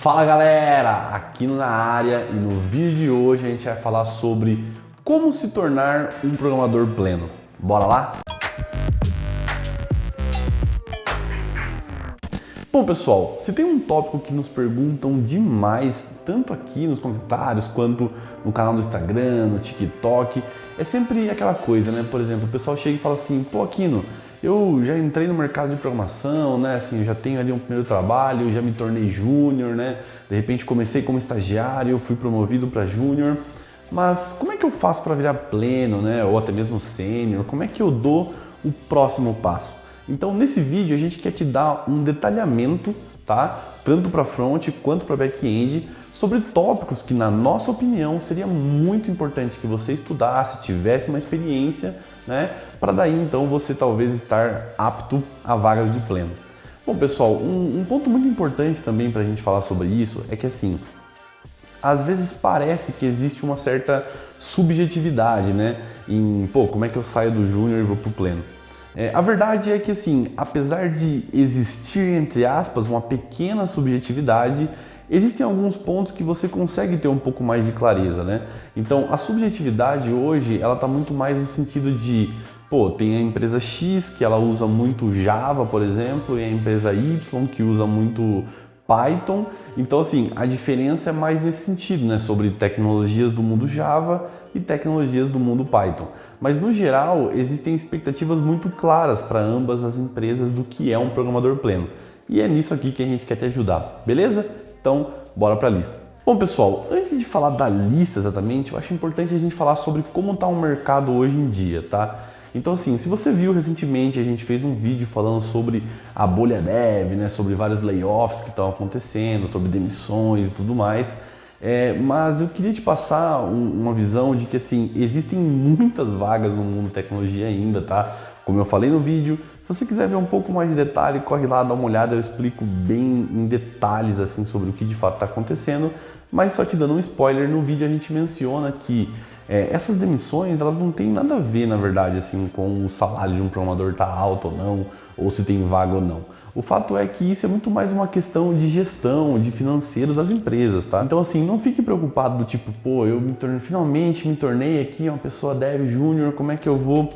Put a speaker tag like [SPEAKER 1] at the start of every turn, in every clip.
[SPEAKER 1] Fala galera, aqui na área e no vídeo de hoje a gente vai falar sobre como se tornar um programador pleno. Bora lá? Bom pessoal, se tem um tópico que nos perguntam demais, tanto aqui nos comentários quanto no canal do Instagram, no TikTok, é sempre aquela coisa, né? Por exemplo, o pessoal chega e fala assim, pô Aquino, eu já entrei no mercado de programação, né? Assim, eu já tenho ali um primeiro trabalho, já me tornei júnior, né? De repente comecei como estagiário, fui promovido para júnior, mas como é que eu faço para virar pleno, né? Ou até mesmo sênior? Como é que eu dou o próximo passo? Então, nesse vídeo a gente quer te dar um detalhamento, tá? Tanto para front quanto para back-end, sobre tópicos que, na nossa opinião, seria muito importante que você estudasse, tivesse uma experiência, né? Para daí então você talvez estar apto a vagas de pleno. Bom pessoal, um ponto muito importante também para a gente falar sobre isso é que assim, às vezes parece que existe uma certa subjetividade, né? Em, pô, como é que eu saio do júnior e vou pro pleno? A verdade é que assim, apesar de existir, entre aspas, uma pequena subjetividade, existem alguns pontos que você consegue ter um pouco mais de clareza, né? Então, a subjetividade hoje, ela está muito mais no sentido de, pô, tem a empresa X que ela usa muito Java, por exemplo, e a empresa Y que usa muito Python. Então, assim, a diferença é mais nesse sentido, né? Sobre tecnologias do mundo Java e tecnologias do mundo Python. Mas, no geral, existem expectativas muito claras para ambas as empresas do que é um programador pleno. E é nisso aqui que a gente quer te ajudar, beleza? Então, bora para a lista. Bom, pessoal, antes de falar da lista exatamente, eu acho importante a gente falar sobre como está o mercado hoje em dia, tá? Então, assim, se você viu recentemente, a gente fez um vídeo falando sobre a bolha dev, né? Sobre vários layoffs que estão acontecendo, sobre demissões e tudo mais. Mas eu queria te passar uma visão de que, assim, existem muitas vagas no mundo tecnologia ainda, tá? Como eu falei no vídeo, se você quiser ver um pouco mais de detalhe, corre lá, dá uma olhada, eu explico bem em detalhes assim sobre o que de fato está acontecendo, mas só te dando um spoiler, no vídeo a gente menciona que essas demissões, elas não têm nada a ver, na verdade, assim, com o salário de um programador estar alto ou não, ou se tem vaga ou não. O fato é que isso é muito mais uma questão de gestão, de financeiro das empresas, tá? Então, assim, não fique preocupado do tipo, pô, finalmente me tornei aqui uma pessoa dev júnior, como é que eu vou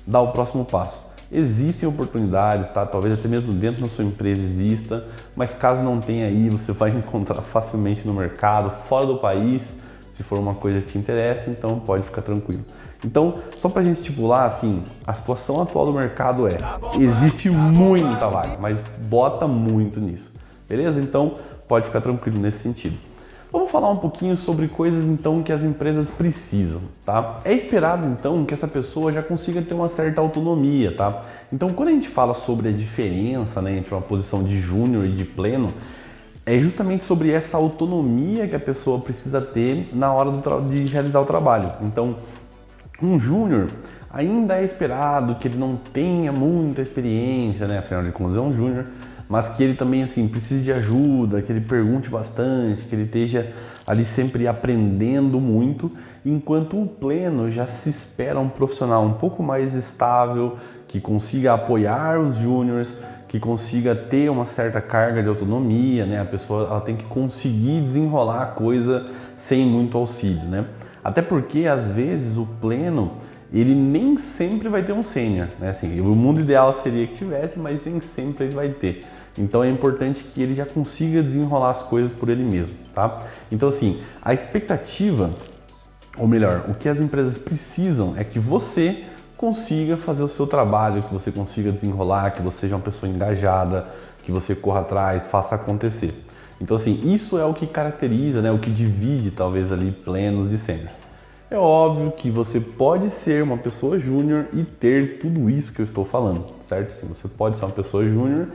[SPEAKER 1] dar o próximo passo? Existem oportunidades, tá? Talvez até mesmo dentro da sua empresa exista, mas caso não tenha aí, você vai encontrar facilmente no mercado, fora do país, se for uma coisa que te interessa, então pode ficar tranquilo. Então, só pra gente estipular, assim, a situação atual do mercado existe muita vaga, mas bota muito nisso, beleza? Então, pode ficar tranquilo nesse sentido. Vamos falar um pouquinho sobre coisas então que as empresas precisam, tá? É esperado então que essa pessoa já consiga ter uma certa autonomia, tá? Então quando a gente fala sobre a diferença, né, entre uma posição de júnior e de pleno, é justamente sobre essa autonomia que a pessoa precisa ter na hora de realizar o trabalho. Então, um júnior ainda é esperado que ele não tenha muita experiência, né? Afinal de contas é um júnior, mas que ele também assim precise de ajuda, que ele pergunte bastante, que ele esteja ali sempre aprendendo muito, enquanto o pleno já se espera um profissional um pouco mais estável, que consiga apoiar os júniors, que consiga ter uma certa carga de autonomia, né? A pessoa ela tem que conseguir desenrolar a coisa sem muito auxílio, né? Até porque às vezes o pleno ele nem sempre vai ter um sênior, né? Assim, o mundo ideal seria que tivesse, mas nem sempre ele vai ter. Então é importante que ele já consiga desenrolar as coisas por ele mesmo, tá? Então assim, a expectativa, ou melhor, o que as empresas precisam é que você consiga fazer o seu trabalho, que você consiga desenrolar, que você seja uma pessoa engajada, que você corra atrás, faça acontecer. Então assim, isso é o que caracteriza, né? O que divide talvez ali plenos de sêniors. É óbvio que você pode ser uma pessoa júnior e ter tudo isso que eu estou falando, certo? Sim, você pode ser uma pessoa júnior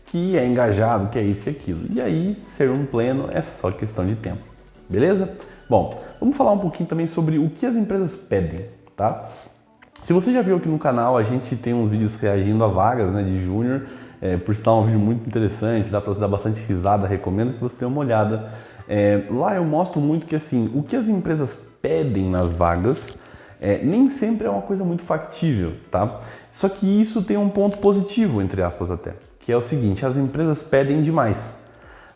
[SPEAKER 1] que é engajado, que é isso, que é aquilo. E aí, ser um pleno é só questão de tempo, beleza? Bom, vamos falar um pouquinho também sobre o que as empresas pedem, tá? Se você já viu aqui no canal, a gente tem uns vídeos reagindo a vagas, né, de júnior, por sinal um vídeo muito interessante, dá para você dar bastante risada, recomendo que você tenha uma olhada. Lá eu mostro muito que assim, o que as empresas pedem nas vagas nem sempre é uma coisa muito factível, tá? Só que isso tem um ponto positivo, entre aspas até, que é o seguinte, as empresas pedem demais.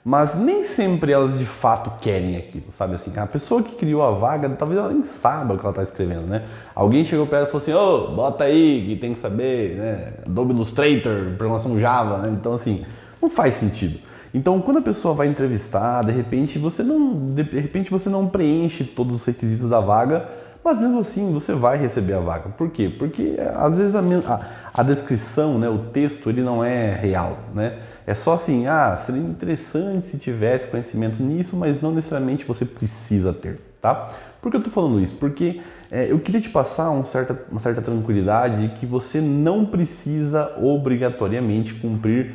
[SPEAKER 1] mas nem sempre elas de fato querem aquilo, sabe assim? A pessoa que criou a vaga, talvez ela nem saiba o que ela está escrevendo, né? Alguém chegou para ela e falou assim, ô, bota aí que tem que saber, né? Adobe Illustrator, programação Java, né? Então assim, não faz sentido. Então quando a pessoa vai entrevistar, de repente você não preenche todos os requisitos da vaga, mas mesmo assim você vai receber a vaga. Por quê? Porque às vezes a descrição, né, o texto, ele não é real, né? É só assim, seria interessante se tivesse conhecimento nisso, mas não necessariamente você precisa ter, tá? Por que eu tô falando isso? Porque eu queria te passar uma certa tranquilidade de que você não precisa obrigatoriamente cumprir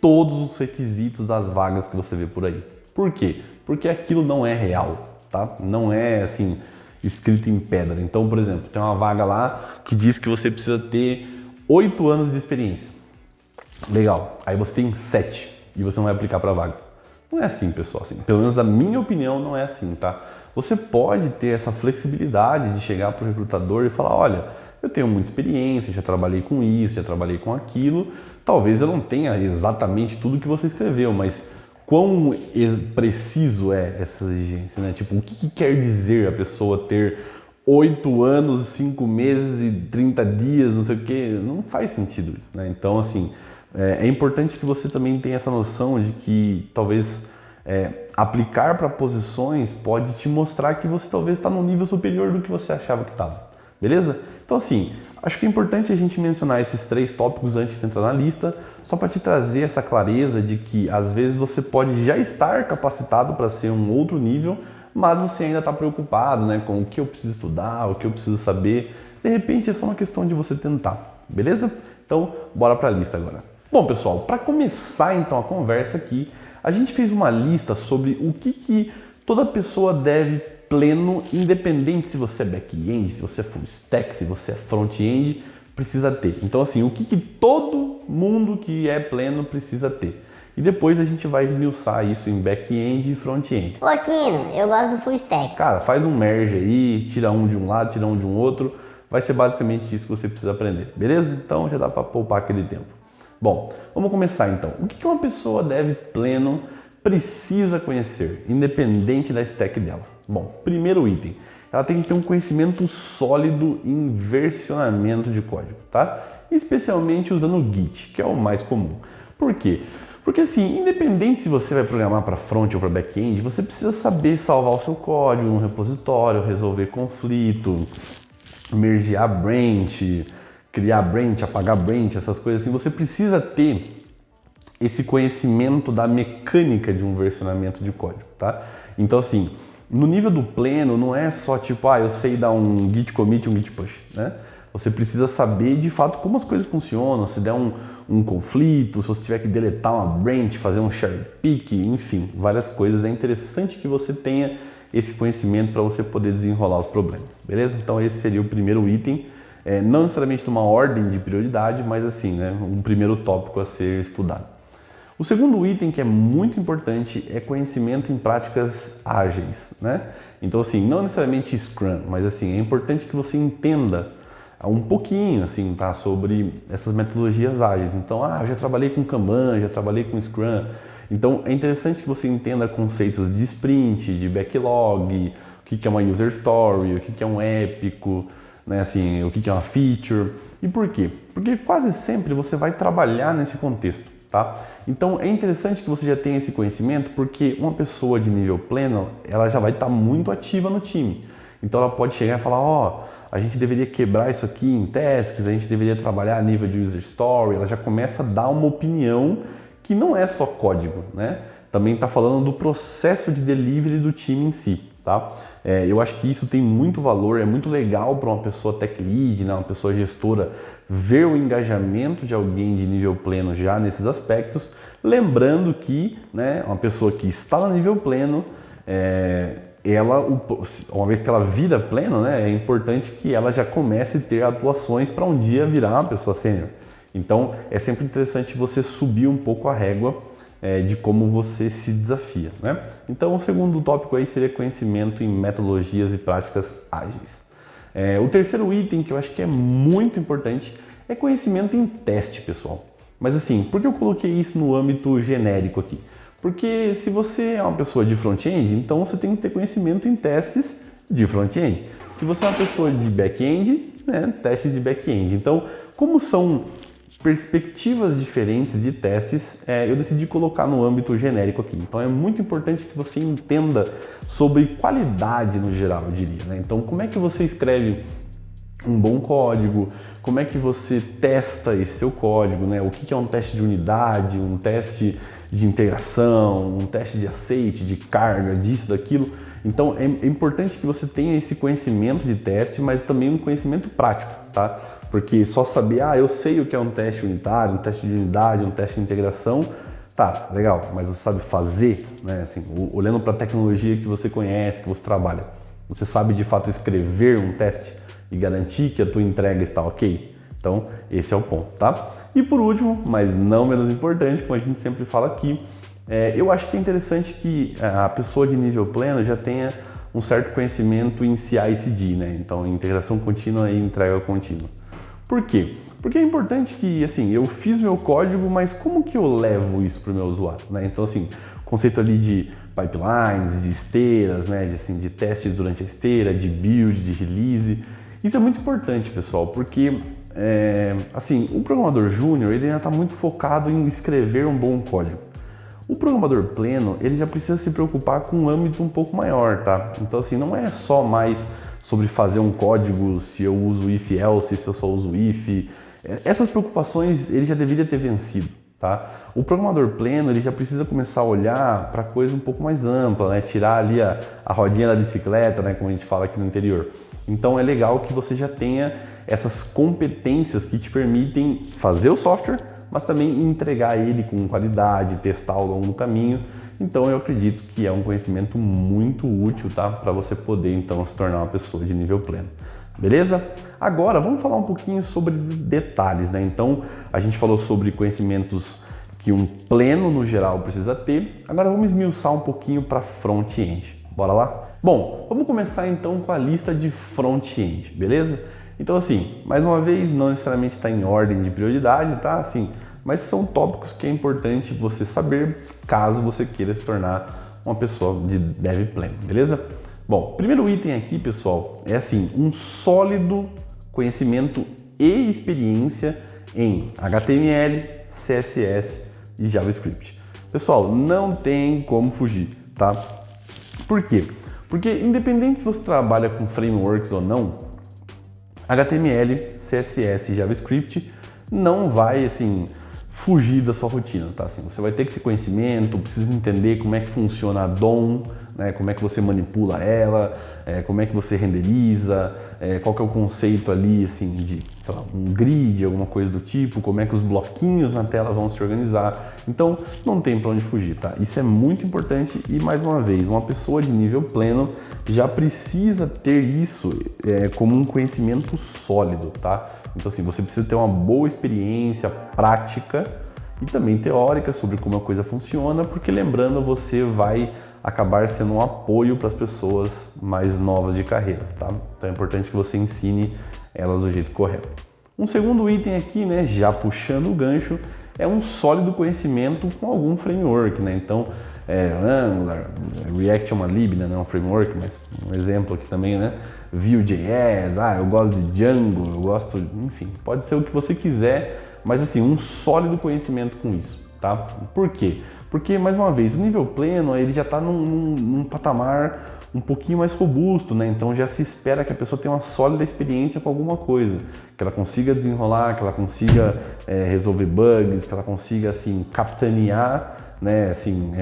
[SPEAKER 1] todos os requisitos das vagas que você vê por aí. Por quê? Porque aquilo não é real, tá? Não é assim escrito em pedra. Então, por exemplo, tem uma vaga lá que diz que você precisa ter 8 anos de experiência. Legal. Aí você tem 7 e você não vai aplicar para a vaga. Não é assim, pessoal. Assim, pelo menos na minha opinião, não é assim, tá? Você pode ter essa flexibilidade de chegar para o recrutador e falar, olha, eu tenho muita experiência, já trabalhei com isso, já trabalhei com aquilo. Talvez eu não tenha exatamente tudo que você escreveu, mas quão preciso é essa exigência, né? Tipo, o que quer dizer a pessoa ter 8 anos, 5 meses e 30 dias, não sei o quê? Não faz sentido isso, né? Então, assim, é importante que você também tenha essa noção de que talvez aplicar para posições pode te mostrar que você talvez está num nível superior do que você achava que estava, beleza? Então, assim, acho que é importante a gente mencionar esses 3 tópicos antes de entrar na lista, só para te trazer essa clareza de que às vezes você pode já estar capacitado para ser um outro nível, mas você ainda está preocupado, né, com o que eu preciso estudar, o que eu preciso saber. De repente é só uma questão de você tentar, beleza? Então, bora para a lista agora. Bom, pessoal, para começar então a conversa aqui, a gente fez uma lista sobre o que toda pessoa deve pleno, independente se você é back-end, se você é full stack, se você é front-end, precisa ter. Então assim, o que todo mundo que é pleno precisa ter. E depois a gente vai esmiuçar isso em back-end e front-end.
[SPEAKER 2] Pô, Aquino, eu gosto do full stack.
[SPEAKER 1] Cara, faz um merge aí, tira um de um lado, tira um de um outro. Vai ser basicamente isso que você precisa aprender, beleza? Então já dá para poupar aquele tempo. Bom, vamos começar então. O que uma pessoa deve pleno precisa conhecer, independente da stack dela? Bom, primeiro item, ela tem que ter um conhecimento sólido em versionamento de código, tá? Especialmente usando o Git, que é o mais comum. Por quê? Porque assim, independente se você vai programar para front ou para back-end, você precisa saber salvar o seu código no repositório, resolver conflito, mergear branch, criar branch, apagar branch, essas coisas assim. Você precisa ter esse conhecimento da mecânica de um versionamento de código, tá? Então assim, no nível do pleno, não é só tipo, eu sei dar um git commit e um git push, né? Você precisa saber de fato como as coisas funcionam, se der um conflito, se você tiver que deletar uma branch, fazer um cherry pick, enfim, várias coisas. É interessante que você tenha esse conhecimento para você poder desenrolar os problemas, beleza? Então esse seria o primeiro item, não necessariamente numa ordem de prioridade, mas assim, né, um primeiro tópico a ser estudado. O segundo item que é muito importante é conhecimento em práticas ágeis, né? Então assim, não necessariamente Scrum, mas assim, é importante que você entenda um pouquinho assim, tá, sobre essas metodologias ágeis. Então, eu já trabalhei com Kanban, já trabalhei com Scrum. Então, é interessante que você entenda conceitos de sprint, de backlog, o que é uma user story, o que é um épico, né, assim, o que é uma feature. E por quê? Porque quase sempre você vai trabalhar nesse contexto, tá? Então, é interessante que você já tenha esse conhecimento, porque uma pessoa de nível pleno, ela já vai estar muito ativa no time. Então, ela pode chegar e falar, a gente deveria quebrar isso aqui em tasks, a gente deveria trabalhar a nível de user story. Ela já começa a dar uma opinião que não é só código, né? Também está falando do processo de delivery do time em si, tá? Eu acho que isso tem muito valor, é muito legal para uma pessoa tech lead, né? Uma pessoa gestora, ver o engajamento de alguém de nível pleno já nesses aspectos, lembrando que, né, uma pessoa que está no nível pleno, ela, uma vez que ela vira pleno, né, é importante que ela já comece a ter atuações para um dia virar uma pessoa sênior. Então, é sempre interessante você subir um pouco a régua de como você se desafia, né? Então, o segundo tópico aí seria conhecimento em metodologias e práticas ágeis. O terceiro item que eu acho que é muito importante é conhecimento em teste, pessoal. Mas assim, por que eu coloquei isso no âmbito genérico aqui? Porque se você é uma pessoa de front-end, então você tem que ter conhecimento em testes de front-end. Se você é uma pessoa de back-end, né, testes de back-end. Então, como são perspectivas diferentes de testes, eu decidi colocar no âmbito genérico aqui. Então, é muito importante que você entenda sobre qualidade no geral, eu diria, né? Então, como é que você escreve um bom código, como é que você testa esse seu código, né? O que é um teste de unidade, um teste de integração, um teste de aceite, de carga, disso, daquilo. Então é importante que você tenha esse conhecimento de teste, mas também um conhecimento prático, tá? Porque só saber, eu sei o que é um teste unitário, um teste de unidade, um teste de integração, tá, legal, mas você sabe fazer, né? Assim, olhando para a tecnologia que você conhece, que você trabalha, você sabe de fato escrever um teste e garantir que a tua entrega está ok? Então, esse é o ponto, tá? E por último, mas não menos importante, como a gente sempre fala aqui, eu acho que é interessante que a pessoa de nível pleno já tenha um certo conhecimento em CI/CD, né? Então, integração contínua e entrega contínua. Por quê? Porque é importante que, assim, eu fiz meu código, mas como que eu levo isso para o meu usuário, né? Então, assim, conceito ali de pipelines, de esteiras, né? De testes durante a esteira, de build, de release. Isso é muito importante, pessoal, porque assim, o programador júnior ele ainda está muito focado em escrever um bom código. O programador pleno ele já precisa se preocupar com um âmbito um pouco maior, tá? Então, assim, não é só mais sobre fazer um código se eu uso if else, se eu só uso if. Essas preocupações ele já deveria ter vencido, tá? O programador pleno ele já precisa começar a olhar para coisa um pouco mais ampla, né? Tirar ali a rodinha da bicicleta, né? Como a gente fala aqui no interior. Então é legal que você já tenha essas competências que te permitem fazer o software, mas também entregar ele com qualidade, testar ao longo do caminho. Então eu acredito que é um conhecimento muito útil, tá? Para você poder então se tornar uma pessoa de nível pleno. Beleza? Agora vamos falar um pouquinho sobre detalhes, né? Então a gente falou sobre conhecimentos que um pleno no geral precisa ter. Agora vamos esmiuçar um pouquinho para front-end. Bora lá? Bom, vamos começar então com a lista de front-end, beleza? Então, assim, mais uma vez, não necessariamente está em ordem de prioridade, tá? Assim, mas são tópicos que é importante você saber caso você queira se tornar uma pessoa de dev pleno, beleza? Bom, primeiro item aqui, pessoal, é assim, um sólido conhecimento e experiência em HTML, CSS e JavaScript. Pessoal, não tem como fugir, tá? Por quê? Porque independente se você trabalha com frameworks ou não, HTML, CSS e JavaScript não vai, assim, fugir da sua rotina, tá? Assim, você vai ter que ter conhecimento, precisa entender como é que funciona a DOM, né? Como é que você manipula ela, como é que você renderiza, qual que é o conceito ali, assim, de, sei lá, um grid, alguma coisa do tipo, como é que os bloquinhos na tela vão se organizar. Então, não tem para onde fugir, tá? Isso é muito importante e, mais uma vez, uma pessoa de nível pleno já precisa ter isso como um conhecimento sólido, tá? Então, assim, você precisa ter uma boa experiência prática e também teórica sobre como a coisa funciona, porque, lembrando, você vai acabar sendo um apoio para as pessoas mais novas de carreira, tá? Então é importante que você ensine elas do jeito correto. Um segundo item aqui, né, já puxando o gancho, é um sólido conhecimento com algum framework, né? Então, Angular, React é uma lib, né? Não é um framework, mas um exemplo aqui também, né? Vue.js, eu gosto de Django, eu gosto, enfim, pode ser o que você quiser, mas assim, um sólido conhecimento com isso, tá? Por quê? Porque, mais uma vez, o nível pleno ele já está num patamar um pouquinho mais robusto, né? Então já se espera que a pessoa tenha uma sólida experiência com alguma coisa, que ela consiga desenrolar, que ela consiga resolver bugs, que ela consiga, assim, capitanear, né? Assim,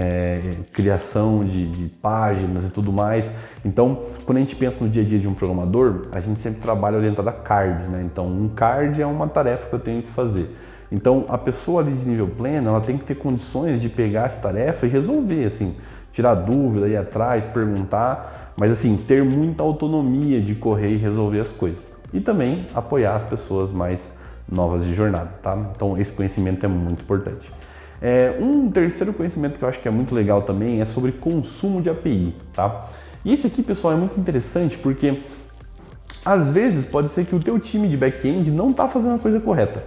[SPEAKER 1] criação de páginas e tudo mais. Então, quando a gente pensa no dia a dia de um programador, a gente sempre trabalha orientado a cards, né? Então, um card é uma tarefa que eu tenho que fazer. Então, a pessoa ali de nível pleno, ela tem que ter condições de pegar essa tarefa e resolver, assim, tirar dúvida, ir atrás, perguntar, mas assim, ter muita autonomia de correr e resolver as coisas. E também apoiar as pessoas mais novas de jornada, tá? Então, esse conhecimento é muito importante. Um terceiro conhecimento que eu acho que é muito legal também é sobre consumo de API, tá? E esse aqui, pessoal, é muito interessante porque às vezes pode ser que o teu time de back-end não está fazendo a coisa correta.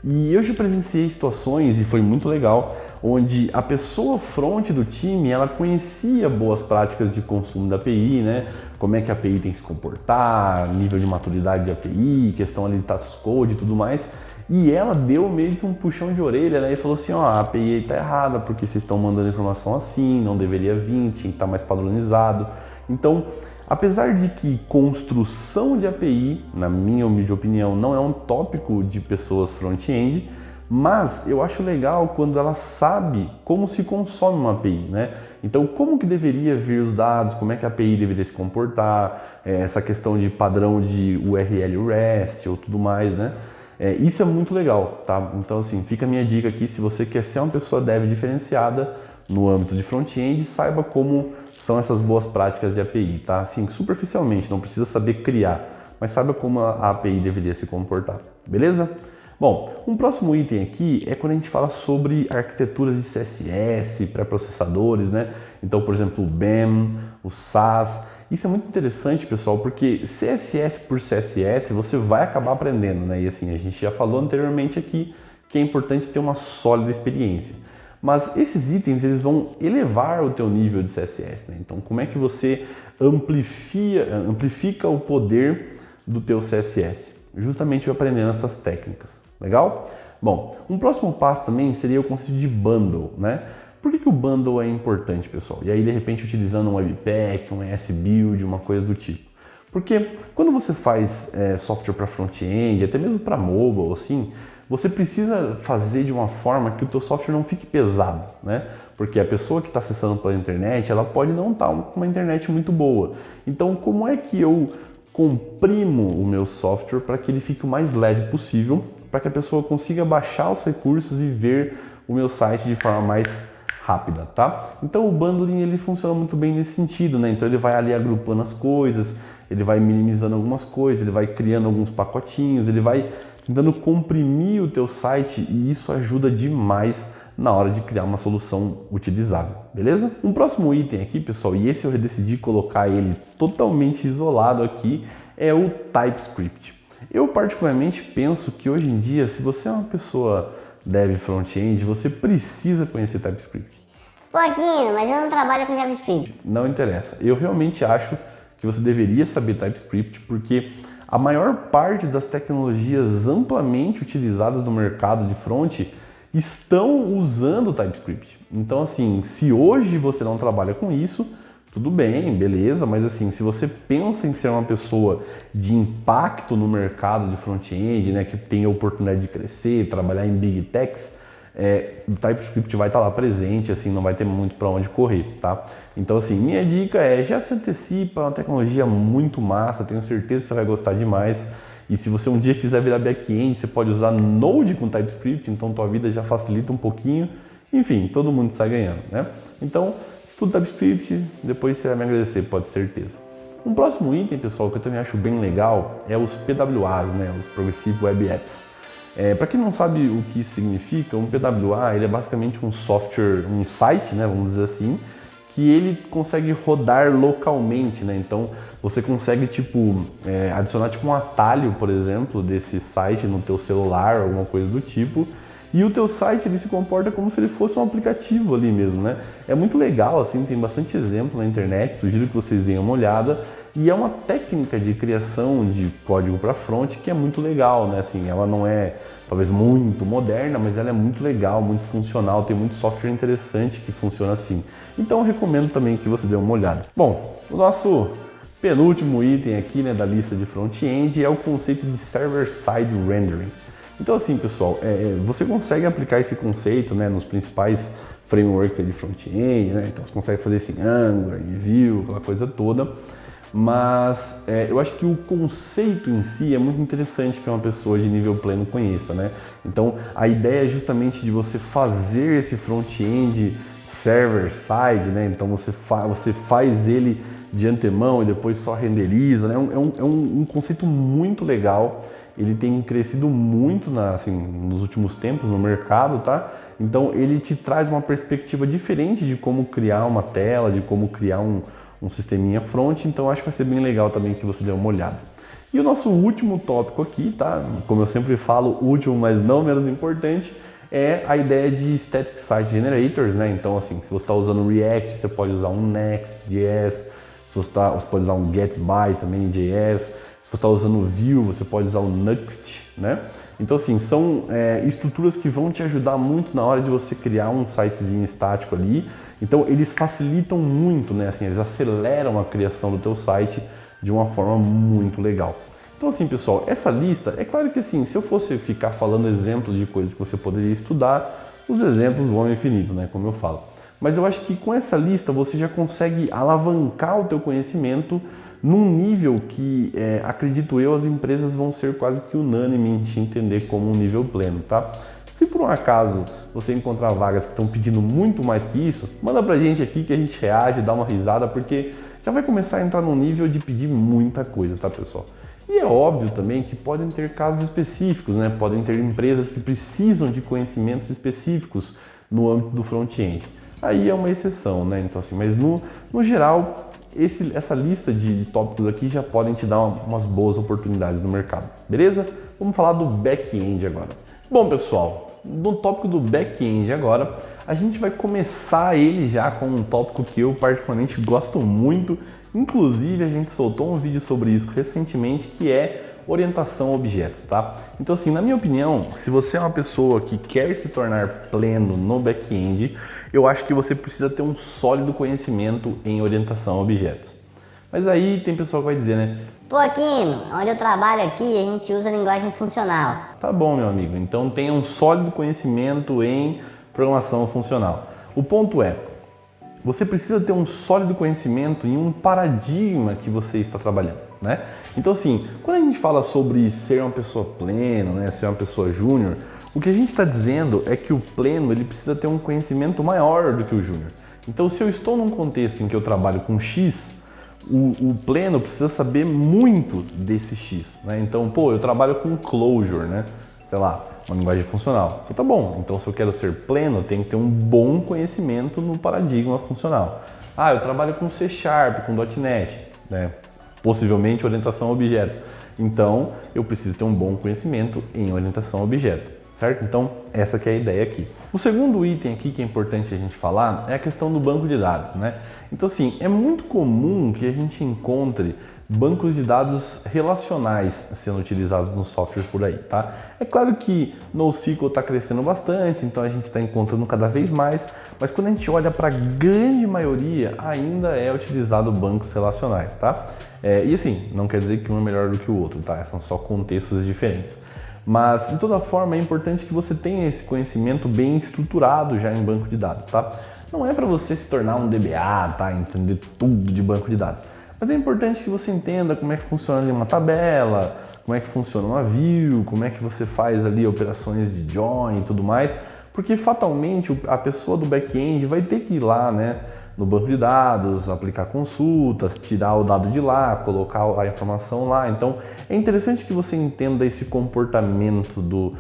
[SPEAKER 1] E eu já presenciei situações, e foi muito legal, onde a pessoa front do time, ela conhecia boas práticas de consumo da API, né? Como é que a API tem que se comportar, nível de maturidade de API, questão ali de status code e tudo mais. E ela deu meio que um puxão de orelha, né? E falou assim, ó, a API está errada porque vocês estão mandando informação assim, não deveria vir, tinha que estar mais padronizado. Então, apesar de que construção de API, na minha humilde opinião, não é um tópico de pessoas front-end, mas eu acho legal quando ela sabe como se consome uma API, né? Então, como que deveria vir os dados, como é que a API deveria se comportar, essa questão de padrão de URL REST ou tudo mais, né? Isso é muito legal, tá? Então, assim, fica a minha dica aqui, se você quer ser uma pessoa dev diferenciada no âmbito de front-end, saiba como são essas boas práticas de API, tá? Assim, superficialmente, não precisa saber criar, mas saiba como a API deveria se comportar, beleza? Bom, um próximo item aqui é quando a gente fala sobre arquiteturas de CSS, pré-processadores, né? Então, por exemplo, o BEM, o SAS. Isso é muito interessante, pessoal, porque CSS por CSS você vai acabar aprendendo, né? E assim, a gente já falou anteriormente aqui que é importante ter uma sólida experiência. Mas esses itens, eles vão elevar o teu nível de CSS, né? Então, como é que você amplifica o poder do teu CSS? Justamente aprendendo essas técnicas. Legal? Bom, um próximo passo também seria o conceito de bundle, né? Por que o bundle é importante, pessoal? E aí, de repente, utilizando um Webpack, um ES-Build, uma coisa do tipo. Porque quando você faz software para front-end, até mesmo para mobile, assim, você precisa fazer de uma forma que o teu software não fique pesado, né? Porque a pessoa que está acessando pela internet, ela pode não estar com uma internet muito boa. Então, como é que eu comprimo o meu software para que ele fique o mais leve possível, para que a pessoa consiga baixar os recursos e ver o meu site de forma mais rápida, tá? Então o bundling ele funciona muito bem nesse sentido, né? Então ele vai ali agrupando as coisas, ele vai minimizando algumas coisas, ele vai criando alguns pacotinhos, ele vai tentando comprimir o teu site e isso ajuda demais na hora de criar uma solução utilizável, beleza? Um próximo item aqui, pessoal, e esse eu decidi colocar ele totalmente isolado aqui, é o TypeScript. Eu particularmente penso que hoje em dia, se você é uma pessoa dev front-end, você precisa conhecer TypeScript.
[SPEAKER 2] Pô, Aquino, mas eu não trabalho com JavaScript.
[SPEAKER 1] Não interessa. Eu realmente acho que você deveria saber TypeScript porque a maior parte das tecnologias amplamente utilizadas no mercado de front estão usando TypeScript. Então, assim, se hoje você não trabalha com isso, tudo bem, beleza, mas assim, se você pensa em ser uma pessoa de impacto no mercado de front-end, né, que tem a oportunidade de crescer, trabalhar em big techs, o TypeScript vai estar lá presente, assim, não vai ter muito para onde correr, tá? Então, assim, minha dica é já se antecipa, é uma tecnologia muito massa, tenho certeza que você vai gostar demais. E se você um dia quiser virar back-end, você pode usar Node com TypeScript, então tua vida já facilita um pouquinho. Enfim, todo mundo sai ganhando, né? Então, estuda TypeScript, depois você vai me agradecer, pode ter certeza. Um próximo item, pessoal, que eu também acho bem legal é os PWAs, né? Os Progressive Web Apps. Para quem não sabe o que isso significa, um PWA ele é basicamente um software, um site, né? Vamos dizer assim, que ele consegue rodar localmente, né? Então, você consegue adicionar um atalho, por exemplo, desse site no teu celular, alguma coisa do tipo. E o teu site ele se comporta como se ele fosse um aplicativo ali mesmo, né? É muito legal, assim, tem bastante exemplo na internet, sugiro que vocês deem uma olhada. E é uma técnica de criação de código para front que é muito legal, né? Assim, ela não é talvez muito moderna, mas ela é muito legal, muito funcional, tem muito software interessante que funciona assim. Então eu recomendo também que você dê uma olhada. Bom, o nosso penúltimo item aqui, né, da lista de front-end é o conceito de server-side rendering. Então assim, pessoal, você consegue aplicar esse conceito, né, nos principais frameworks de front-end, né? Então você consegue fazer isso em Angular, em Vue, aquela coisa toda. Mas eu acho que o conceito em si é muito interessante que uma pessoa de nível pleno conheça, né? Então a ideia é justamente de você fazer esse front-end server-side, né? Então você faz ele de antemão e depois só renderiza, né? É um conceito muito legal. Ele tem crescido muito nos últimos tempos no mercado, tá? Então ele te traz uma perspectiva diferente de como criar uma tela, de como criar um sisteminha front, então acho que vai ser bem legal também que você dê uma olhada. E o nosso último tópico aqui, tá? Como eu sempre falo, último, mas não menos importante, é a ideia de Static Site Generators, né? Então, assim, se você está usando React, você pode usar um Next.js, você pode usar um GetBy também, JS, se você está usando Vue, você pode usar o Nuxt, né? Então, assim, são estruturas que vão te ajudar muito na hora de você criar um sitezinho estático ali. Então, eles facilitam muito, né? Assim, eles aceleram a criação do teu site de uma forma muito legal. Então, assim, pessoal, essa lista, é claro que assim, se eu fosse ficar falando exemplos de coisas que você poderia estudar, os exemplos vão infinitos, né? Como eu falo. Mas eu acho que com essa lista você já consegue alavancar o teu conhecimento num nível que, acredito eu, as empresas vão ser quase que unânimes em entender como um nível pleno, tá? Se por um acaso você encontrar vagas que estão pedindo muito mais que isso, manda pra gente aqui que a gente reage, dá uma risada, porque já vai começar a entrar num nível de pedir muita coisa, tá, pessoal? E é óbvio também que podem ter casos específicos, né? Podem ter empresas que precisam de conhecimentos específicos no âmbito do front-end. Aí é uma exceção, né? Então, assim, mas no geral, essa lista de tópicos aqui já podem te dar umas boas oportunidades no mercado, beleza? Vamos falar do back-end agora. Bom, pessoal, no tópico do back-end agora, a gente vai começar ele já com um tópico que eu particularmente gosto muito. Inclusive, a gente soltou um vídeo sobre isso recentemente, que é orientação a objetos, tá? Então, assim, na minha opinião, se você é uma pessoa que quer se tornar pleno no back-end, eu acho que você precisa ter um sólido conhecimento em orientação a objetos. Mas aí tem pessoal que vai dizer, né?
[SPEAKER 2] Pô, Aquino, onde eu trabalho aqui, a gente usa linguagem funcional.
[SPEAKER 1] Tá bom, meu amigo. Então tenha um sólido conhecimento em programação funcional. O ponto é, você precisa ter um sólido conhecimento em um paradigma que você está trabalhando, né? Então, assim, quando a gente fala sobre ser uma pessoa plena, né, ser uma pessoa júnior, o que a gente está dizendo é que o pleno ele precisa ter um conhecimento maior do que o júnior. Então, se eu estou num contexto em que eu trabalho com X, o pleno precisa saber muito desse X, né? Então, pô, eu trabalho com Clojure, né? Sei lá, uma linguagem funcional. Então, tá bom. Então, se eu quero ser pleno, eu tenho que ter um bom conhecimento no paradigma funcional. Ah, eu trabalho com C#, com .NET, né? Possivelmente orientação a objeto. Então, eu preciso ter um bom conhecimento em orientação a objeto, certo? Então, essa que é a ideia aqui. O segundo item aqui que é importante a gente falar é a questão do banco de dados, né? Então, assim, é muito comum que a gente encontre bancos de dados relacionais sendo utilizados nos softwares por aí, tá? É claro que NoSQL está crescendo bastante, então a gente está encontrando cada vez mais, mas quando a gente olha para a grande maioria, ainda é utilizado bancos relacionais, tá? E assim, não quer dizer que um é melhor do que o outro, tá? São só contextos diferentes. Mas, de toda forma, é importante que você tenha esse conhecimento bem estruturado já em banco de dados, tá? Não é para você se tornar um DBA, tá? Entender tudo de banco de dados. Mas é importante que você entenda como é que funciona uma tabela, como é que funciona uma view, como é que você faz ali operações de join e tudo mais, porque fatalmente a pessoa do back-end vai ter que ir lá, né, no banco de dados, aplicar consultas, tirar o dado de lá, colocar a informação lá. Então é interessante que você entenda esse comportamento do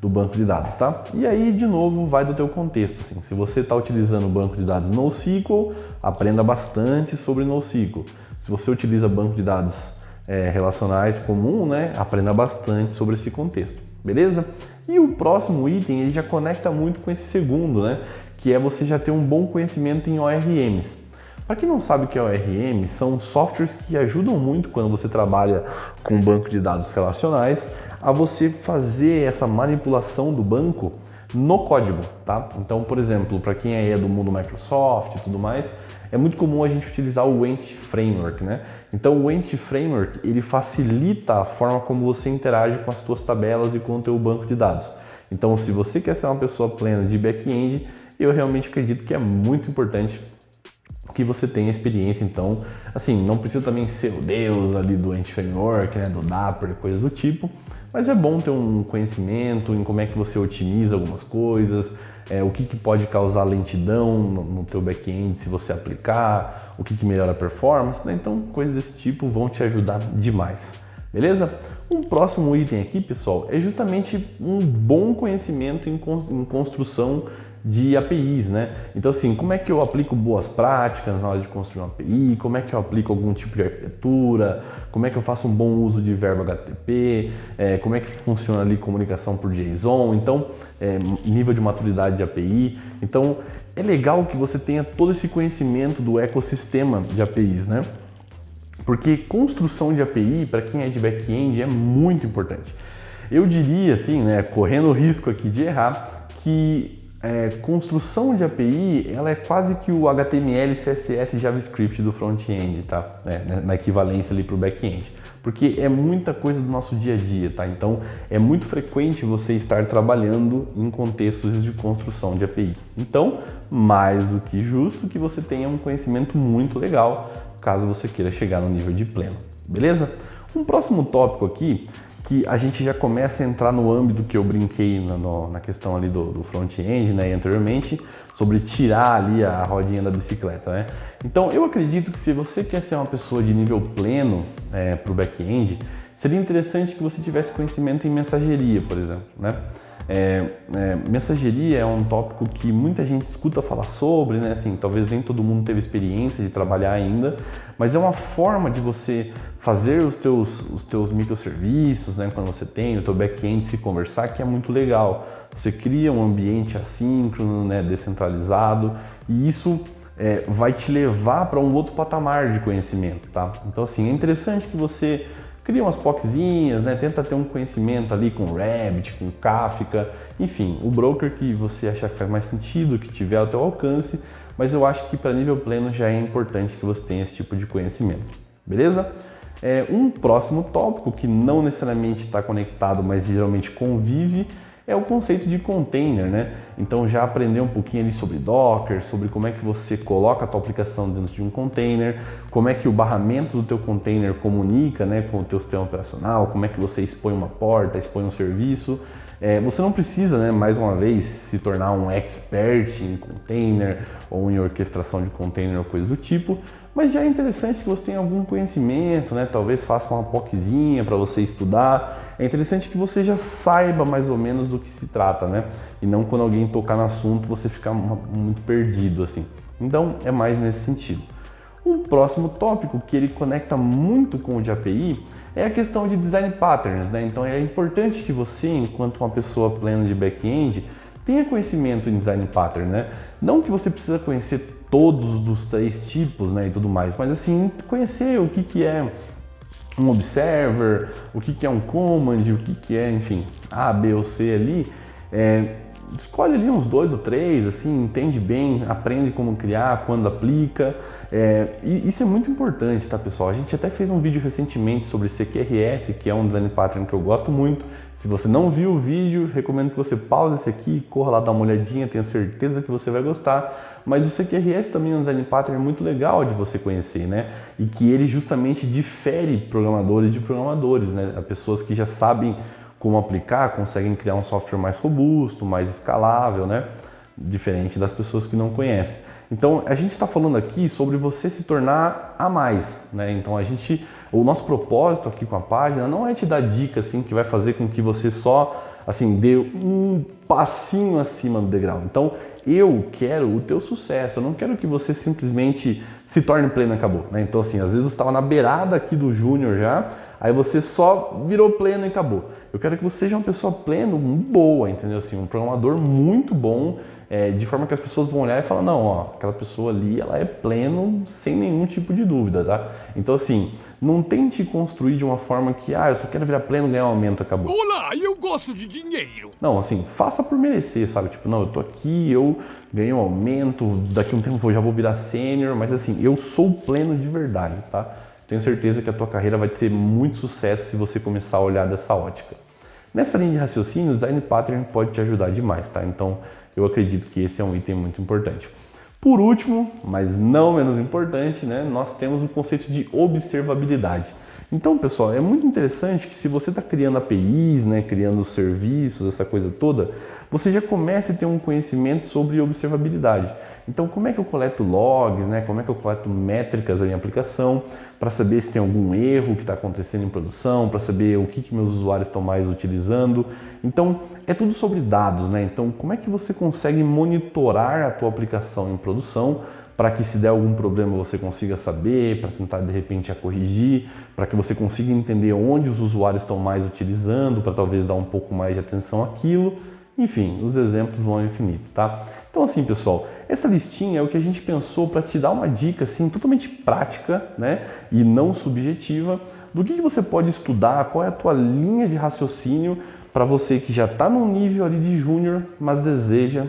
[SPEAKER 1] banco de dados, tá? E aí, de novo, vai do teu contexto, assim. Se você está utilizando o banco de dados NoSQL, aprenda bastante sobre NoSQL. Se você utiliza banco de dados relacionais comum, né, aprenda bastante sobre esse contexto, beleza? E o próximo item, ele já conecta muito com esse segundo, né, que é você já ter um bom conhecimento em ORMs. Para quem não sabe o que é ORM, são softwares que ajudam muito quando você trabalha com banco de dados relacionais a você fazer essa manipulação do banco no código, tá? Então, por exemplo, para quem é do mundo Microsoft e tudo mais, é muito comum a gente utilizar o Entity Framework, né? Então, o Entity Framework, ele facilita a forma como você interage com as suas tabelas e com o teu banco de dados. Então, se você quer ser uma pessoa plena de back-end, eu realmente acredito que é muito importante que você tenha experiência. Então, assim, não precisa também ser o deus ali do Entity Framework, né, do Dapper, coisas do tipo, mas é bom ter um conhecimento em como é que você otimiza algumas coisas, o que pode causar lentidão no teu back-end se você aplicar, o que melhora a performance, né? Então, coisas desse tipo vão te ajudar demais, beleza? Um próximo item aqui, pessoal, é justamente um bom conhecimento em construção de APIs, né? Então assim, como é que eu aplico boas práticas na hora de construir uma API, como é que eu aplico algum tipo de arquitetura, como é que eu faço um bom uso de verbo HTTP, como é que funciona ali comunicação por JSON, então nível de maturidade de API. Então é legal que você tenha todo esse conhecimento do ecossistema de APIs, né? Porque construção de API, para quem é de back-end, é muito importante. Eu diria assim, né, correndo o risco aqui de errar, que construção de API, ela é quase que o HTML, CSS e JavaScript do front-end, tá? Na equivalência ali para o back-end. Porque é muita coisa do nosso dia a dia, tá? Então é muito frequente você estar trabalhando em contextos de construção de API. Então, mais do que justo que você tenha um conhecimento muito legal, caso você queira chegar no nível de pleno, beleza? Um próximo tópico aqui, que a gente já começa a entrar no âmbito que eu brinquei na questão ali do front-end, né, anteriormente, sobre tirar ali a rodinha da bicicleta, né? Então, eu acredito que se você quer ser uma pessoa de nível pleno para o back-end, seria interessante que você tivesse conhecimento em mensageria, por exemplo, né? Mensageria é um tópico que muita gente escuta falar sobre, né? Assim, talvez nem todo mundo teve experiência de trabalhar ainda, mas é uma forma de você fazer os teus microserviços, né? Quando você tem o teu back-end se conversar, que é muito legal. Você cria um ambiente assíncrono, né? Descentralizado, e isso vai te levar para um outro patamar de conhecimento, tá? Então, assim, é interessante que você cria umas POCzinhas, né? Tenta ter um conhecimento ali com Rabbit, com Kafka, enfim, o broker que você achar que faz mais sentido, que tiver ao teu alcance, mas eu acho que para nível pleno já é importante que você tenha esse tipo de conhecimento, beleza? Um próximo tópico que não necessariamente está conectado, mas geralmente convive, é o conceito de container, né? Então já aprender um pouquinho ali sobre Docker, sobre como é que você coloca a tua aplicação dentro de um container, como é que o barramento do teu container comunica, né, com o teu sistema operacional, como é que você expõe uma porta, expõe um serviço. Você não precisa, né, mais uma vez, se tornar um expert em container ou em orquestração de container ou coisa do tipo, mas já é interessante que você tenha algum conhecimento, né? Talvez faça uma POCzinha para você estudar. É interessante que você já saiba mais ou menos do que se trata, né? E não quando alguém tocar no assunto você ficar muito perdido assim. Então é mais nesse sentido. Um próximo tópico que ele conecta muito com o de API é a questão de design patterns, né? Então é importante que você, enquanto uma pessoa plena de back-end, tenha conhecimento em design pattern, né? Não que você precisa conhecer todos dos 3 tipos, né, e tudo mais, mas assim, conhecer o que é um observer, o que é um command, o que é, enfim, A, B ou C ali, escolhe ali uns 2 ou 3, assim, entende bem, aprende como criar, quando aplica, e isso é muito importante, tá, pessoal? A gente até fez um vídeo recentemente sobre CQRS, que é um design pattern que eu gosto muito. Se você não viu o vídeo, recomendo que você pause esse aqui, corra lá dar uma olhadinha, tenho certeza que você vai gostar. Mas o CQRS também é um design pattern muito legal de você conhecer, né? E que ele justamente difere programadores de programadores, né? Pessoas que já sabem como aplicar, conseguem criar um software mais robusto, mais escalável, né? Diferente das pessoas que não conhecem. Então, a gente está falando aqui sobre você se tornar a mais, né? Então, o nosso propósito aqui com a página não é te dar dica assim que vai fazer com que você só assim dê um passinho acima do degrau. Então, eu quero o teu sucesso, eu não quero que você simplesmente se torne pleno e acabou, né? Então, assim, às vezes você estava na beirada aqui do júnior já, aí você só virou pleno e acabou. Eu quero que você seja uma pessoa pleno, boa, entendeu? Assim, um programador muito bom, de forma que as pessoas vão olhar e falar, não, ó, aquela pessoa ali, ela é pleno sem nenhum tipo de dúvida, tá? Então, assim, não tente construir de uma forma que, eu só quero virar pleno, ganhar um aumento, acabou.
[SPEAKER 3] Olá, eu gosto de dinheiro.
[SPEAKER 1] Não, assim, faça por merecer, sabe? Tipo, não, eu tô aqui, eu ganhei um aumento, daqui a um tempo eu já vou virar sênior, mas assim, eu sou pleno de verdade, tá? Tenho certeza que a tua carreira vai ter muito sucesso se você começar a olhar dessa ótica. Nessa linha de raciocínio, o design pattern pode te ajudar demais, tá? Então, eu acredito que esse é um item muito importante. Por último, mas não menos importante, né, nós temos o conceito de observabilidade, Então, pessoal, é muito interessante que se você está criando APIs, né, criando serviços, essa coisa toda, você já comece a ter um conhecimento sobre observabilidade. Então, como é que eu coleto logs, né, como é que eu coleto métricas em aplicação, para saber se tem algum erro que está acontecendo em produção, para saber o que meus usuários estão mais utilizando. Então, é tudo sobre dados, né? Então, como é que você consegue monitorar a tua aplicação em produção, para que se der algum problema você consiga saber, para tentar de repente a corrigir, para que você consiga entender onde os usuários estão mais utilizando, para talvez dar um pouco mais de atenção àquilo. Enfim, os exemplos vão ao infinito, tá? Então assim, pessoal, essa listinha é o que a gente pensou para te dar uma dica assim totalmente prática, né, e não subjetiva do que você pode estudar, qual é a tua linha de raciocínio para você que já está no nível ali de júnior, mas deseja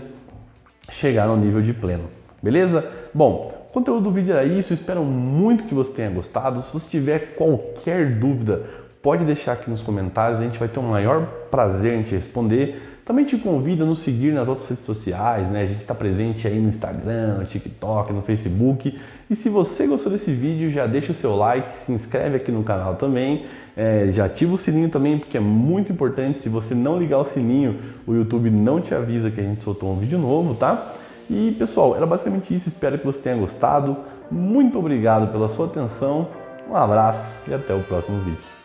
[SPEAKER 1] chegar no nível de pleno. Beleza? Bom, o conteúdo do vídeo era isso, espero muito que você tenha gostado. Se você tiver qualquer dúvida, pode deixar aqui nos comentários, a gente vai ter o maior prazer em te responder. Também te convido a nos seguir nas outras redes sociais, né? A gente está presente aí no Instagram, no TikTok, no Facebook. E se você gostou desse vídeo, já deixa o seu like, se inscreve aqui no canal também, já ativa o sininho também, porque é muito importante. Se você não ligar o sininho, o YouTube não te avisa que a gente soltou um vídeo novo, tá? E pessoal, era basicamente isso, espero que você tenha gostado. Muito obrigado pela sua atenção, um abraço e até o próximo vídeo.